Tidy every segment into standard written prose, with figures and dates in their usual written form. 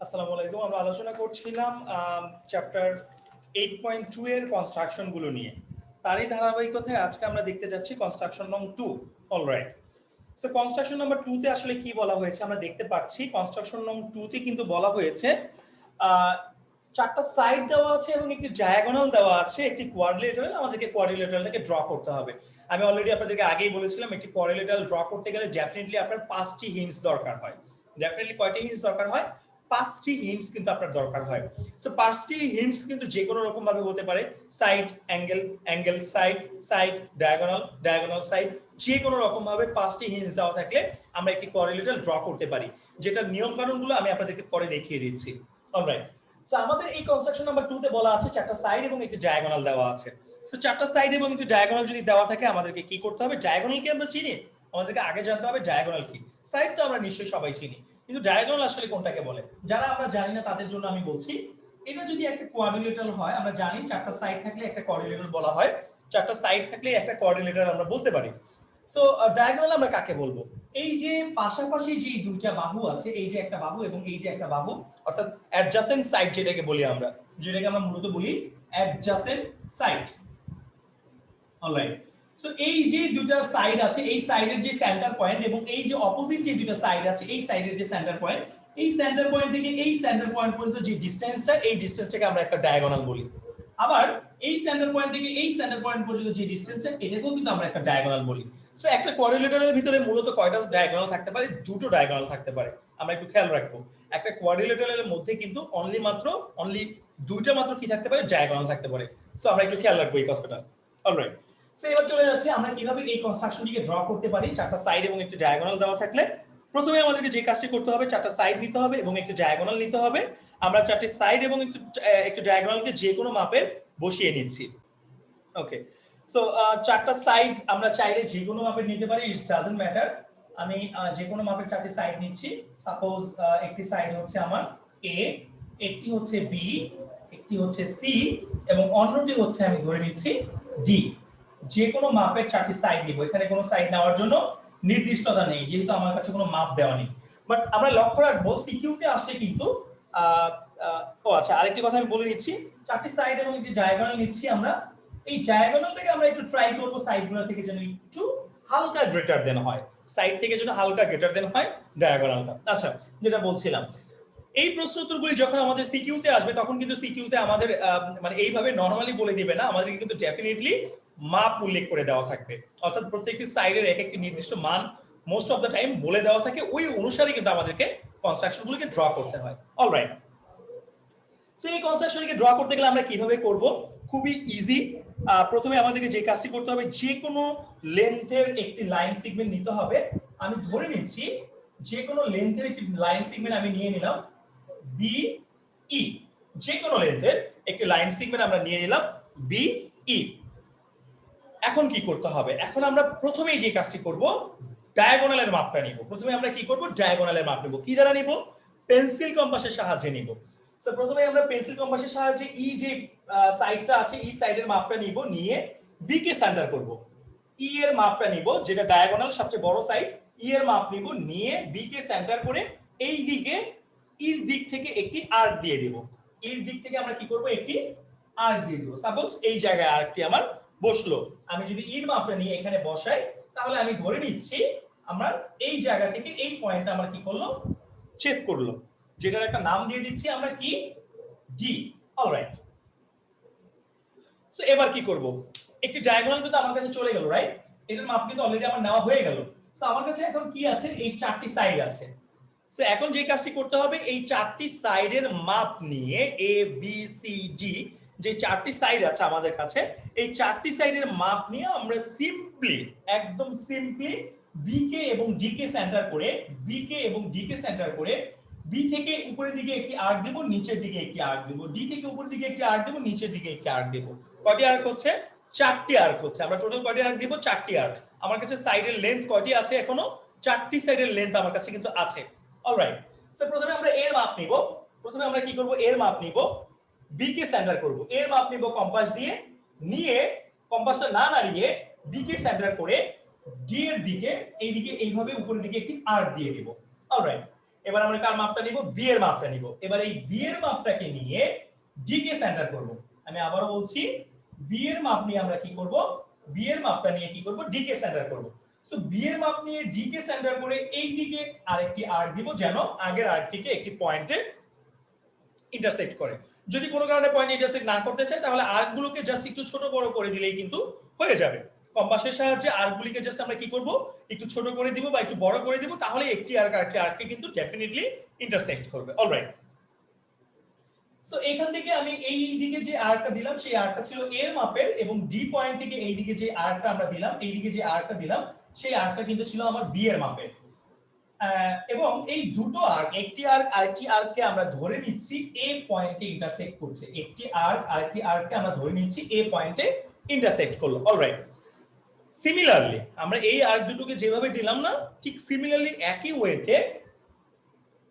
আসসালামু আলাইকুম। আমরা আলোচনা করছিলাম চ্যাপ্টার 8.2 এর কনস্ট্রাকশন গুলো নিয়ে। তারই ধারাবাহিকতায় আজকে আমরা দেখতে যাচ্ছি কনস্ট্রাকশন নং 2। অলরাইট। সো কনস্ট্রাকশন নাম্বার 2 তে আসলে কি বলা হয়েছে আমরা দেখতে পাচ্ছি। কনস্ট্রাকশন নং 2 তে কিন্তু বলা হয়েছে আহ, চারটা সাইড দেওয়া আছে এবং একটি ডায়াগোনাল দেওয়া আছে, একটি কোয়াড্রিলেটারাল। আমাদেরকে কোয়াড্রিলেটারালটাকে ড্র করতে হবে। আমি অলরেডি আপনাদেরকে আগেই বলেছিলাম একটি কোয়াড্রিলেটারাল ড্র করতে গেলে ডেফিনেটলি আপনার 5টি হিন্টস দরকার হয়। ডেফিনেটলি কয়টি হিন্টস দরকার হয়? 5টি হিন্টস কিন্তু আপনার দরকার হয়। সো 5টি হিন্টস কিন্তু যে কোনো রকম ভাবে হতে পারে। Side, angle, angle, side, side, diagonal, diagonal, side. যে কোনো রকম ভাবে 5টি হিন্টস দেওয়া থাকলে আমরা একটি কোয়াড্রিলেটারাল ড্র করতে পারি, যেটার নিয়ম কানুনগুলো আমি আপনাদেরকে পরে দেখিয়ে দিচ্ছি। অলরাইট। সো আমাদের এই কনস্ট্রাকশন নাম্বার 2 তে বলা আছে চারটা সাইড এবং একটি ডায়াগোনাল দেওয়া আছে। সো চারটা সাইড এবং একটি ডায়াগোনাল যদি দেওয়া থাকে আমাদেরকে কি করতে হবে? ডায়াগোনালকে আমরা চিনি, আমাদেরকে আগে জানতে হবে ডায়াগোনাল কি। সাইড তো আমরা নিশ্চয়ই সবাই চিনি, কিন্তু ডায়াগোনাল আসলে কোনটাকে বলে? যারা আমরা জানি না তাদের জন্য আমি বলছি, এটা যদি একটা কোয়াড্রিলেটারাল হয়, আমরা জানি চারটা সাইড থাকলে একটা কোয়াড্রিলেটারাল বলা হয়। চারটা সাইড থাকলে একটা কোয়াড্রিলেটারাল আমরা বলতে পারি। সো ডায়াগোনাল আমরা কাকে বলবো? এই যে পাশাপাশি যে দুইটা বাহু আছে, এই যে একটা বাহু এবং এই যে একটা বাহু, অর্থাৎ অ্যাডজাসেন্ট সাইড যেটাকে বলি আমরা, যেটাকে আমরা মূলত বলি অ্যাডজাসেন্ট সাইড। অলরাইট। সো এই যে দুটো সাইড আছে, এই সাইডের যে সেন্টার পয়েন্ট এবং এই যে অপোজিট যে দুটো সাইড আছে, এই সাইডের যে সেন্টার পয়েন্ট, এই সেন্টার পয়েন্ট থেকে এই সেন্টার পয়েন্ট পর্যন্ত যে ডিসটেন্সটা, এই ডিসটেন্সটাকে আমরা একটা ডায়াগোনাল বলি। আবার এই সেন্টার পয়েন্ট থেকে এই সেন্টার পয়েন্ট পর্যন্ত যে ডিসটেন্সটা, এটাকেও কিন্তু আমরা একটা ডায়াগোনাল বলি। সো একটা কোয়াড্রিলেটারের ভিতরে মূলত কয়টা ডায়াগোনাল থাকতে পারে? দুটো ডায়াগোনাল থাকতে পারে। আমরা একটু খেয়াল রাখবো, একটা কোয়াড্রিলেটারের মধ্যে কিন্তু অনলি দুইটা মাত্র কি থাকতে পারে? ডায়াগোনাল থাকতে পারে। সো আমরা একটু খেয়াল রাখবো এই কথাটা। অলরাইট। সো এবার চলে যাচ্ছে আমরা কিভাবে এই কনস্ট্রাকশনটিকে ড্র করতে পারি। চারটা সাইড এবং একটি ডায়াগোনাল দেওয়া থাকলে প্রথমে আমাদেরকে যে কাজটি করতে হবে, চারটা সাইড নিতে হবে এবং একটি ডায়াগোনাল নিতে হবে। আমরা চারটি সাইড এবং একটি ডায়াগোনালকে যে কোনো মাপের বসিয়ে নিচ্ছি। ওকে। সো চারটা সাইড আমরা চাইলে যে কোনো মাপের নিতে পারি, ইটস ডাজন্ট ম্যাটার। আমি যে কোনো মাপের চারটি সাইড নিচ্ছি। সাপোজ একটি সাইড হচ্ছে আমার এ, একটি হচ্ছে বি, একটি হচ্ছে সি এবং অন্যটি হচ্ছে আমি ধরে নিচ্ছি ডি। যে কোনো মাপের চারটি সাইড নিব। এখানে কোনো সাইড নেওয়ার জন্য নির্দিষ্টতা নেই, যেহেতু আমার কাছে কোনো মাপ দেওয়া নেই। বাট আমরা লক্ষ্য রাখবো সিকিউতে আসলে কিন্তু ও আচ্ছা, আরেকটি কথা আমি বলে নিচ্ছি। চারটি সাইড এবং একটি ডায়াগোনাল নিচ্ছি আমরা। এই ডায়াগোনালটাকে আমরা একটু ট্রাই করব সাইডগুলো থেকে যেন একটু হালকা গ্রেটার দেন হয়, সাইড থেকে যেন হালকা গ্রেটার দেন হয় ডায়াগোনালটা। আচ্ছা, যেটা বলছিলাম, এই প্রশ্ন উত্তরগুলি যখন আমাদের সিকিউতে আসবে তখন কিন্তু সিকিউতে আমাদের মানে এইভাবে নরমালি বলে দিবে না, আমাদেরকে কিন্তু ডেফিনেটলি মাপ উল্লেখ করে দেওয়া থাকবে। অর্থাৎ প্রত্যেকটি সাইডের এক একটি নির্দিষ্ট মান মোস্ট অফ দ্য টাইম বলে দেওয়া থাকে। ওই অনুসারে কিন্তু আমাদেরকে কনস্ট্রাকশনগুলোকে ড্র করতে হয়। অলরাইট। সো এই কনস্ট্রাকশনকে ড্র করতে গেলে আমরা কিভাবে করব? খুবই ইজি। প্রথমে আমাদেরকে যে কাজটি করতে হবে, যে কোনো লেন্থের একটি লাইন সেগমেন্ট নিতে হবে। আমি ধরে নিচ্ছি যে কোনো লেন্থের একটি লাইন সেগমেন্ট আমি নিয়ে নিলাম বি ই। যে কোনো লেন্থের একটি লাইন সেগমেন্ট আমরা নিয়ে নিলাম বি ই। এখন কি করতে হবে? এখন আমরা প্রথমেই যে কাজটি করব, ডায়াগোনালের মাপটা নিব। প্রথমে আমরা কি করব? ডায়াগোনালের মাপ নিব। কি দ্বারা নিব? পেন্সিল কম্পাসের সাহায্যে নিব। সো প্রথমে আমরা পেন্সিল কম্পাসের সাহায্যে ই যে সাইডটা আছে, ই সাইডের মাপটা নিব, নিয়ে বি কে সেন্টার করব। ই এর মাপটা নিব, যেটা ডায়াগোনাল সবচেয়ে বড় সাইড, ই এর মাপ নিব, নিয়ে বি কে সেন্টার করে এই দিকে ইর দিক থেকে একটি আর্ক দিয়ে দিব। ইর দিক থেকে আমরা কি করব? একটি আর্ক দিয়ে দিব। সাপোজ এই জায়গায় আর্কটি আমার বসলো। আমি যদি ইর মাপটা নিয়ে এখানে বসাই, তাহলে আমি ধরে নিচ্ছি আমার এই জায়গা থেকে এই পয়েন্টটা আমার কি করলো? ছেদ করলো, যেটার একটা নাম দিয়ে দিচ্ছি আমরা কি? ডি। অলরাইট। সো এবার কি করব? একটি ডায়াগোনাল কিন্তু আমার কাছে চলে গেল, রাইট? এটার মাপ কিন্তু অলরেডি আমার নেওয়া হয়ে গেল। সো আমার কাছে এখন কি আছে? এই চারটি সাইড আছে। সো এখন যে কাজটি করতে হবে, এই চারটি সাইডের মাপ নিয়ে এ বি সি ডি, যে চারটি সাইড আছে আমাদের কাছে, এই চারটি সাইডের মাপ নিয়ে আমরা সিম্পলি, একদম সিম্পলি বি কে এবং ডি কে সেন্টার করে, বি কে এবং ডি কে সেন্টার করে বি থেকে উপরের দিকে একটি আর্ক দেব, নিচের দিকে একটি আর্ক দেব, ডি থেকে উপরের দিকে একটি আর্ক দেব, নিচের দিকে একটি আর্ক দেব। কয়টি আর্ক হচ্ছে? চারটি আর্ক হচ্ছে। আমরা টোটাল কয়টি আর্ক দেব? চারটি আর্ক। আমার কাছে সাইডের লেন্থ কয়টি আছে? এখনো চারটি সাইডের লেন্থ আমার কাছে কিন্তু আছে। অলরাইট। সো প্রথমে আমরা এর মাপ নিব। প্রথমে আমরা কি করব? এর মাপ নিব, বি কে সেন্টার করব। এর মাপ নিব কম্পাস দিয়ে, নিয়ে কম্পাসটা না নাড়িয়ে বি কে সেন্টার করে ডি এর দিকে এইদিকে এইভাবে উপরের দিকে একটি আর্ক দিয়ে দিব। অলরাইট। এবার আমরা কার মাপটা নিব, বি এর মাপটা নিব। এবার এই বি এর মাপটাকে নিয়ে ডি কে সেন্টার করব। আমি আবারও বলছি, বি এর মাপ নিয়ে আমরা কি করব, বি এর মাপটা নিয়ে কি করব, ডি কে সেন্টার করব। সো বি এর মাপ নিয়ে ডি কে সেন্টার করে এই দিকে আরেকটি আর্ক দিব যেন আগের আর্কটিকে একটি পয়েন্টে ইন্টারসেক্ট করে। যদি কোনো কারণে পয়েন্ট ইন্টারসেক্ট না করতে চায় তাহলে আর্কগুলোকে জাস্ট একটু ছোট বড় করে দিলেই কিন্তু হয়ে যাবে। কম্পাসের সাহায্যে আর্কগুলিকে জাস্ট আমরা কি করব, একটু ছোট করে দিব বা একটু বড় করে দিব, তাহলে একটি আর্ক আরেকটি আর্ককে কিন্তু ডেফিনেটলি ইন্টারসেক্ট করবে। অলরাইট, সো এখান থেকে আমি এই দিকে যে আর্কটা দিলাম সেই আর্কটা ছিল এর মাপের, এবং ডি পয়েন্ট থেকে এই দিকে যে আর্কটা আমরা দিলাম, এই দিকে যে আর্কটা দিলাম সেই আর্কটা কিন্তু ছিল আমার বি এর মাপের। এবং এই দুটো আর্ক, একটি আর্ক আরেকটি আর্ককে আমরা ধরে নিচ্ছি এ পয়েন্টে ইন্টারসেক্ট করছে, একটি আর্ক আরেকটি আর্ককে আমরা ধরে নিচ্ছি এ পয়েন্টে ইন্টারসেক্ট করলো। অলরাইট, সিমিলারলি আমরা এই আর্ক দুটোকে যেভাবে দিলাম না, ঠিক সিমিলারলি একই ওয়েতে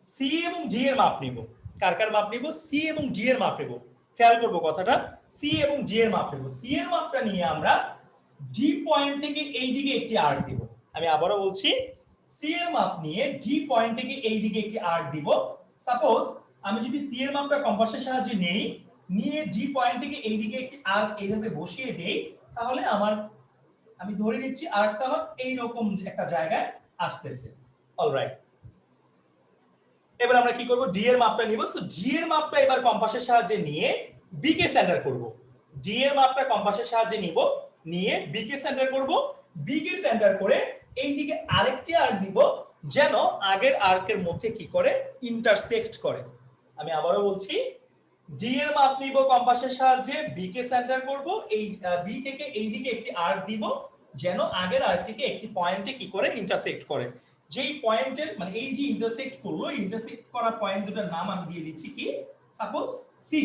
সি এবং ডি এর মাপ নিব। কার কার মাপ নিব, সি এবং ডি এর মাপ নিব। খেয়াল করব কথাটা, সি এবং ডি এর মাপ নিব। সি এর মাপটা নিয়ে আমরা ডি পয়েন্ট থেকে এই দিকে একটি আর্ক দিব। আমি আবারও বলছি, সি এর মাপ নিয়ে ডি পয়েন্ট থেকে এই দিকে একটি আর্ক দিব। সাপোজ আমি যদি সি এর মাপটা কম্পাসের সাহায্যে নেই, নিয়ে ডি পয়েন্ট থেকে এই দিকে একটি আর্ক এইভাবে বসিয়ে দেই, তাহলে আমি ধরে নিচ্ছি আর্কটা আমার এইরকম একটা জায়গায় আসতেছে। অলরাইট, এবার আমরা কি করব, ডি এর মাপটা নিব। সো ডি এর মাপটা এবার কম্পাসের সাহায্যে নিয়ে বি কে সেন্টার করব। ডি এর মাপটা কম্পাসের সাহায্যে নিব, নিয়ে বি কে সেন্টার করব। বি কে সেন্টার করে এই দিকে আরেকটি আর্ক দিব যেন আগের আর্কের মধ্যে কি করে, ইন্টারসেক্ট করে। আমি আবারও বলছি, ডি এর মাপ নিব কম্পাসের সাহায্যে, বি কে সেন্টার করব, এই বি থেকে এই দিকে একটি আর্ক দিব যেন আগের আর্কটিকে একটি পয়েন্টে কি করে, ইন্টারসেক্ট করে। যেই পয়েন্টের মানে এই যে ইন্টারসেক্ট করলো, ইন্টারসেক্ট করা পয়েন্ট দুটার নাম আমি দিয়ে দিচ্ছি কি, suppose C.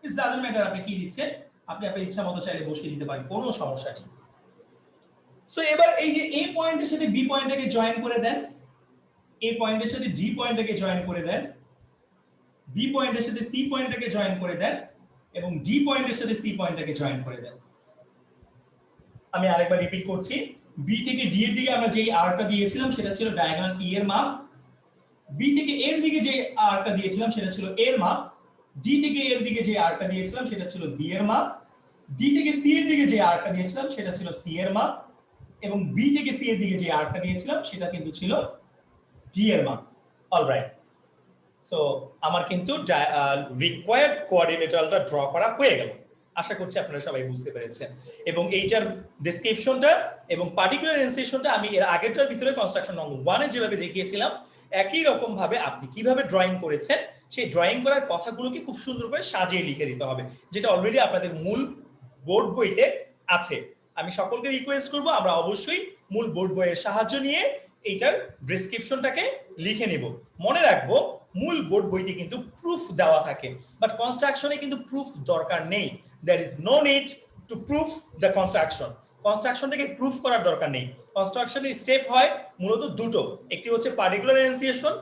It's doesn't matter আপনি কি দিচ্ছেন, আপনি আপনার ইচ্ছা মতো চাইলে বসিয়ে দিতে পারেন, কোনো সমস্যা নেই। সো এবার এই যে এ পয়েন্টের সাথে বি পয়েন্টটাকে জয়েন করে দেন, এ পয়েন্টের সাথে ডি পয়েন্টটাকে জয়েন করে দেন, বি পয়েন্টের সাথে সি পয়েন্টটাকে জয়েন করে দেন, এবং ডি পয়েন্টের সাথে সি পয়েন্টটাকে জয়েন করে দেন। আমি আরেকবার রিপিট করছি, বি থেকে ডি এর দিকে আমরা যে আর্কটা দিয়েছিলাম সেটা ছিল ডায়াগোনাল ই এর মাপ, বি থেকে এর দিকে যে আর্কটা দিয়েছিলাম সেটা ছিল এর মাপ, ডি থেকে এর দিকে যে আর্কটা দিয়েছিলাম সেটা ছিল বি এর মাপ, ডি থেকে সি এর দিকে যে আর্কটা দিয়েছিলাম সেটা ছিল সি এর মাপ, এবং বি থেকে সি এর দিকে যে আর্কটা দিয়েছিলাম সেটা কিন্তু ছিল ডি এর মাপ। অলরাইট, সো আমার কিন্তু রিকোয়ার্ড কোঅর্ডিনেটরটা ড্র করা হয়ে গেল। আশা করছি আপনারা সবাই বুঝতে পেরেছেন। এবং এইটার ডেসক্রিপশনটা এবং পার্টিকুলার ইনস্ট্রাকশনটা আমি এর আগেরটার ভিতরে কনস্ট্রাকশন নং 1 এ যেভাবে দেখিয়েছিলাম একই রকম ভাবে আপনি কিভাবে ড্রয়িং করেছেন সেই ড্রয়িং করার কথাগুলোকে খুব সুন্দর করে সাজিয়ে লিখে দিতে হবে, যেটা অলরেডি আপনাদের মূল বোর্ড বইতে আছে। আমি সকলকে রিকোয়েস্ট করব আমরা অবশ্যই মূল বোর্ড বইয়ের সাহায্য নিয়ে এইটার ডেসক্রিপশনটাকে লিখে নেব। মনে রাখবো মূল বোর্ড বইতে কিন্তু প্রুফ দেওয়া থাকে, বাট কনস্ট্রাকশনে কিন্তু প্রুফ দরকার নেই। There is no need to proof the construction. কনস্ট্রাকশনটাকে প্রুফ করার দরকার নেই। কনস্ট্রাকশনের স্টেপ হয় মূলত দুটো, একটি হচ্ছে পার্টিকুলার এনসিয়েশন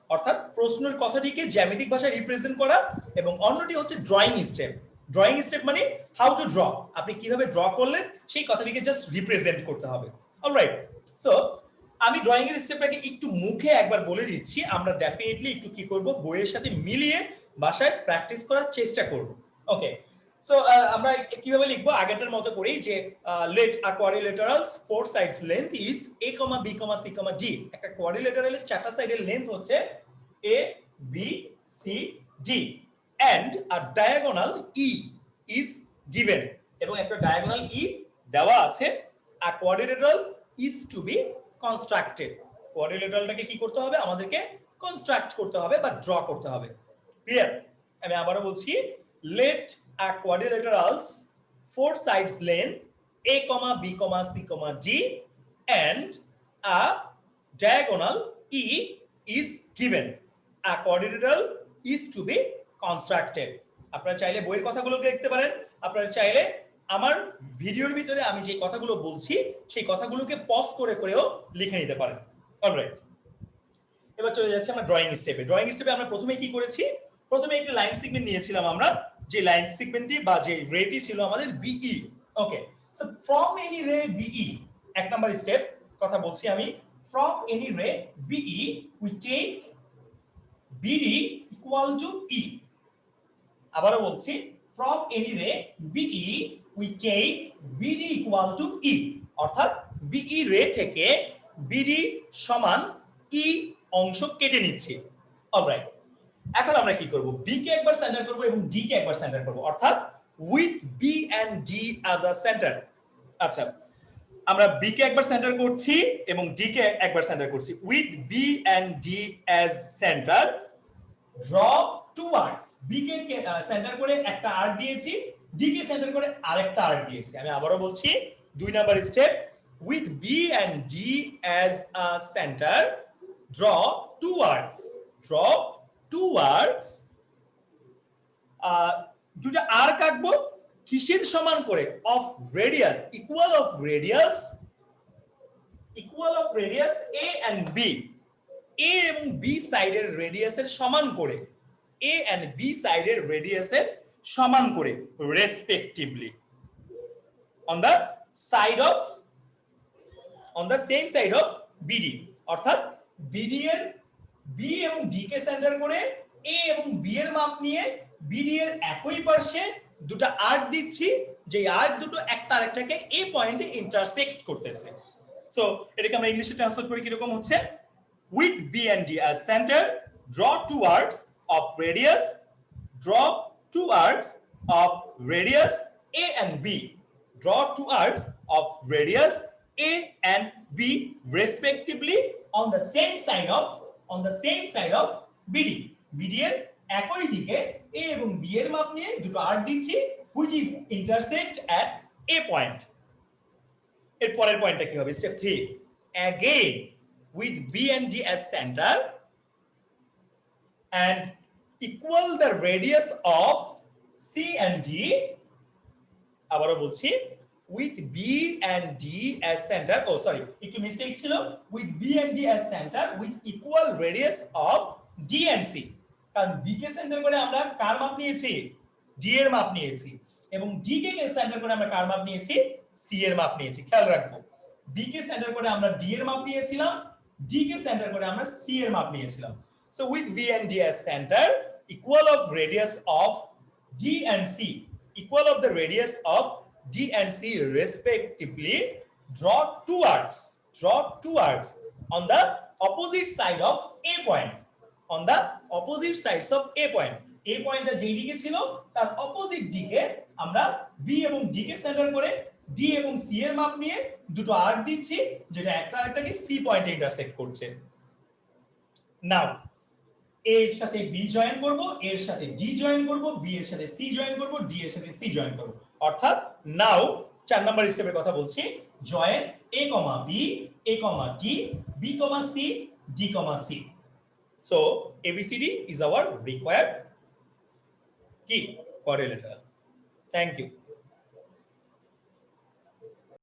অর্থাৎ প্রশ্নের কথাটিকে জ্যামিতিক ভাষায় রিপ্রেজেন্ট করা, এবং অন্যটি হচ্ছে ড্রয়িং স্টেপ। ড্রয়িং স্টেপ মানে হাউ টু ড্র, আপনি কিভাবে ড্র করলেন সেই কথাটিকে জাস্ট রিপ্রেজেন্ট করতে হবে। অলরাইট, সো আমি ড্রয়িং এর স্টেপটাকে একটু মুখে একবার বলে দিচ্ছি, আমরা ডেফিনেটলি একটু কি করব, বইয়ের সাথে মিলিয়ে বাসায় প্র্যাকটিস করার চেষ্টা করব। ওকে, সো আমরা কিভাবে লিখবো আগেরটার মতো করেই, যে let a quadrilaterals four sides length is a, b, c, d। একটা কোয়াড্রিলেটারালের চারটা সাইডের লেন্থ হচ্ছে a, b, c, d and a diagonal e is given, এবং একটা diagonal e দেওয়া আছে। a quadrilateral is to be constructed। কোয়াড্রিলেটারালটাকে কি করতে হবে, আমাদেরকে কনস্ট্রাক্ট করতে হবে বা ড্র করতে হবে। ক্লিয়ার? আমি আবারো বলছি, let a quadrilateral's four sides length a, b, c, d and a diagonal e is given. A quadrilateral is to be constructed. আপনারা চাইলে বইয়ের কথাগুলো দেখতে পারেন, আপনারা চাইলে আমার ভিডিওর ভিতরে আমি যে কথাগুলো বলছি সেই কথাগুলোকে পজ করে করেও লিখে নিতে পারেন। অলরাইট, এবার চলে যাচ্ছে আমরা ড্রয়িং স্টেপে। ড্রয়িং স্টেপে আমরা প্রথমে কি করেছি, প্রথমে একটি লাইন সেগমেন্ট নিয়েছিলাম আমরা, যে লাইন সেগমেন্টটি বা যে রেটি ছিল আমাদের B E. Okay, so from any ray B E, এক নাম্বার স্টেপ কথা বলছি আমি, from any ray B E we take B D equal to E. আবারও বলছি, from any ray B E we take B D equal to E, অর্থাৎ বিই রে থেকে বিডি সমান ই অংশ কেটে নিচ্ছি। অলরাইট, এখন আমরা কি করব, বি কে একবার সেন্টার করব এবং ডি কে একবার সেন্টার করব, অর্থাৎ with B and D as a centre. আচ্ছা, আমরা বি কে একবার সেন্টার করছি এবং ডি কে একবার সেন্টার করছি। With B and D as centre, draw towards, B কে সেন্টার করে একটা আর্ক দিয়েছি, ডি কে সেন্টার করে আরেকটা আর্ক দিয়েছি। আমি আবারও বলছি, 2 number step, with B and D as a centre, draw towards, draw towards, দুটো আর্ক আঁকবো কিসের সমান করে, of radius, equal of radius, equal of radius A and B, A এবং বি সাইডের রেডিয়াসের সমান করে, এ এন্ড বি সাইডের রেডিয়াসের সমান করে, respectively on the side of, on the same side of BD, অর্থাৎ বিডি এর বি এবং ডি কে সেন্টার করে এ এবং বি এর মাপ নিয়ে বিডি এর একই পাশে দুটো আর্ক দিচ্ছি, যে আর্ক দুটো একটা আরেকটাকে এ পয়েন্টে ইন্টারসেক্ট করতেছে। সো এটাকে আমরা ইংলিশে ট্রান্সলেট করি কিরকম হচ্ছে, with B and D as center, draw two arcs of radius, draw two arcs of radius A and B, draw two arcs of radius A and B respectively on the same side of, on the same side of BD. BD এর একই দিকে A এবং B এর মাপ নিয়ে দুটো arc দিচ্ছি, which is intersect at A point. এর পরের পয়েন্টটা কি হবে, step 3, again with B and D as center and equal the radius of C and D, আবারও বলছি, with B and D as center, oh sorry একটু mistake ছিল, with B and D as center with equal radius of D and C, কারণ B কে centre করে আমরা কার মাপ নিয়েছি, D এর মাপ নিয়েছি, এবং D কে সেন্টার করে আমরা কার মাপ নিয়েছি, C এর মাপ নিয়েছি। খেয়াল রাখবো, B কে সেন্টার করে আমরা D এর মাপ নিয়েছিলাম, D কে সেন্টার করে আমরা C এর মাপ নিয়েছিলাম। So with V and D as center, equal of radius of D and C, equal of the radius of D and C respectively, draw two arcs on the opposite side of A point, on the opposite sides of A point. A পয়েন্টটা যেই দিকে ছিল তার opposite দিকে আমরা B এবং D কে centre করে D এবং C এর মাপ নিয়ে দুটো আর্ক দিচ্ছি, যেটা একটা আরেকটাকে C পয়েন্টে ইন্টারসেক্ট করছে। নাও এর সাথে B জয়েন করব, এর সাথে D জয়েন করব, B এর সাথে C জয়েন করব, D এর সাথে C জয়েন করব, অর্থাৎ নাও 4 নাম্বার স্টেপের কথা বলছি, join A, B, A, D, B, C, D, C. So ABCD is our required key correlator. Thank you.